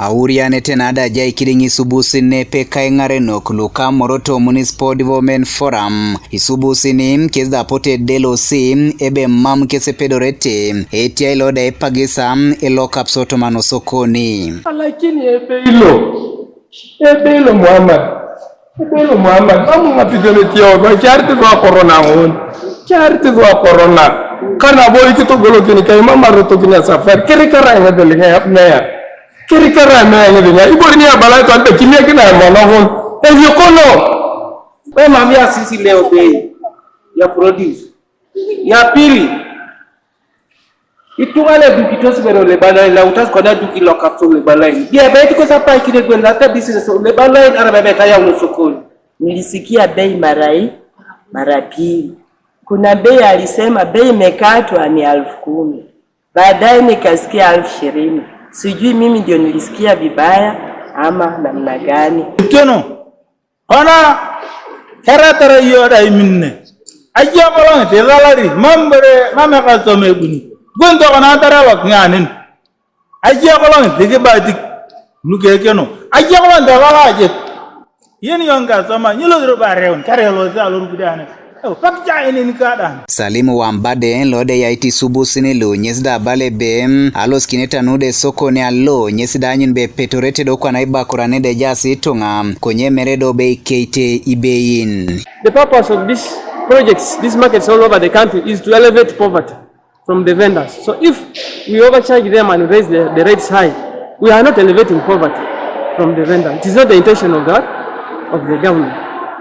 Auriane tenada jai kiringi subusine peka ingareno kuluka Moroto Municipal Development Forum. Isubusini kezda pote delo si ebe mam kese pedorete. Etiai loda Aipagis eloka psoto Esokoni. Lakini ebe ilo Muhammad. Kamu ngapigele tiyo ba charti kwa corona hon. Charti kwa corona. Kana boy kito golo kini kay mama roto kini safar. Kiri kara ngedeli ngaya. Kiri kara ngedeli ngaya. Ibori ni abala to ande kini kina mwana hon. Esokoni. Wewe mamia sisi leo bei ya produce. Ya pili. Itungale dukitosi bero le balai la utas kwa duki lokapso le balai. Bia beti kwa sapa ikide kwenda hata business le balai arabe kaya Esokoni. Nilisikia bei mara pili. Kuna bei alisema bei imekatwa ni 10,000. Baadaye nikasikia 20,000. Sijui mimi ndio nilisikia vibaya ama namna gani. Keno. Ona heratara yoda iminne. Ajia bolong te galari mame kasome buni. Gonto kana tara wak nganin. Ajia bolong te ke batik nuke keno. Ajia bolong da walaje. Yeni yonga sama nyilo dro bareon karelo za luru bidane. Salimu Wambade lode ya iti subusini lu nyesda bale be alos kineta nude Esokoni alo nyesda anyun be petorete do kwa naiba kuranede jasi itunga konye meredo be keite ibein. The purpose of these projects, these markets all over the country is to elevate poverty from the vendors. So if we overcharge them and raise the rates high, we are not elevating poverty from the vendor. It is not the intention of that, of the government.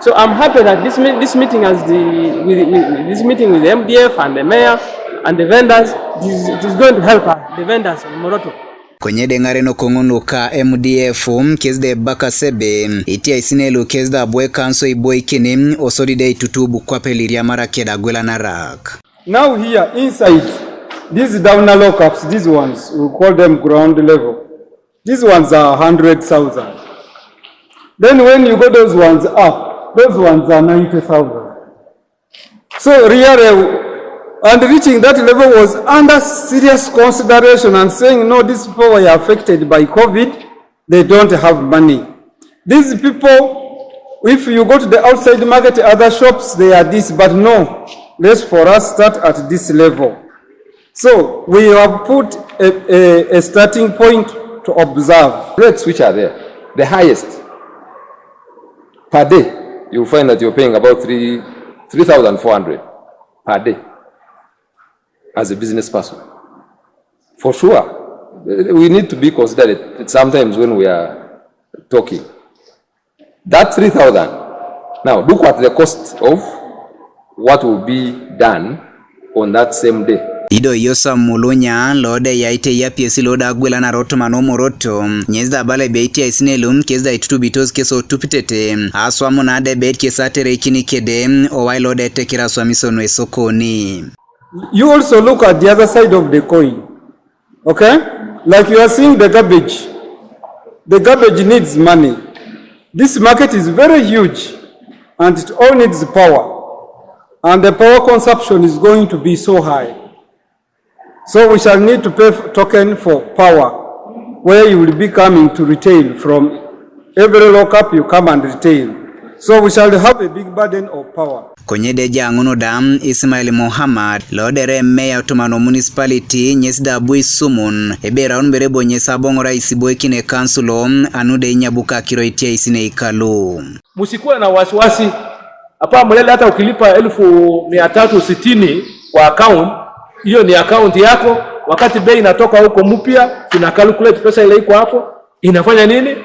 So I'm happy that this meeting with the MDF and the mayor and the vendors it is going to help the vendors in Moroto. Kwenye dengare no kongunuka MDF kezde baka sebe Etiai sinelu kezda bwe kanso iboi kini osodide tutubu kwa peliria marakeda Agwelanarak. Now here inside these downer lockups, these ones we call them ground level. These ones are 100,000. Then when you go those ones up, those ones are 90,000. So really, and reaching that level was under serious consideration and saying, no, these people were affected by COVID. They don't have money. These people, if you go to the outside market, other shops, they are this, but no, let's for us start at this level. So we have put a starting point to observe. Rates which are there, the highest per day, you'll find that you're paying about 3,400 per day as a business person. For sure, we need to be considerate sometimes when we are talking. That 3,000, now look at the cost of what will be done on that same day. Ido yosa mulunya lode ya ite ya piesi loda Agwelanarak mano Moroto nyezda bale beiti ya isinelum kezda itutu bitos keso tupitete aswa munade beit kesatere ikini kede owai lode tekira swamisono Esokoni. You also look at the other side of the coin. Okay? Like you are seeing the garbage. The garbage needs money. This market is very huge and it all needs power. And the power consumption is going to be so high. So we shall need to pay token for power, where you will be coming to retail from every lockup you come and retail. So we shall have a big burden of power. Kwenye deja nguno dam Ismail Muhammad lodere meya tumano municipality nyesda bui sumun ebe raun berebo nyesa bongora isiboi kine kansulo anude inyabuka kiro Etiai isine ikalu. Musikuwa na wasiwasi hapa mulele hata ukilipa 1,360 kwa account. Hiyo ni account yako, wakati bei inatoka huko mpya, tuna calculate pesa ile iko hapo, inafanya nini?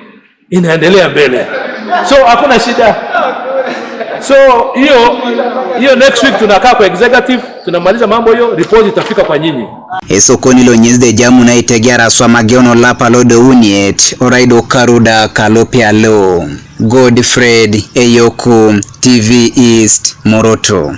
Inaendelea mbele. So hakuna shida. So hiyo next week tunakaa kwa executive, tunamaliza mambo hiyo, report itafika kwa nyinyi. Esokoni lo nyezde jamu na itegera swa magiono lapa lodo uniet, oraido karuda kalopia lo. Godfred Eyoku, TV East, Moroto.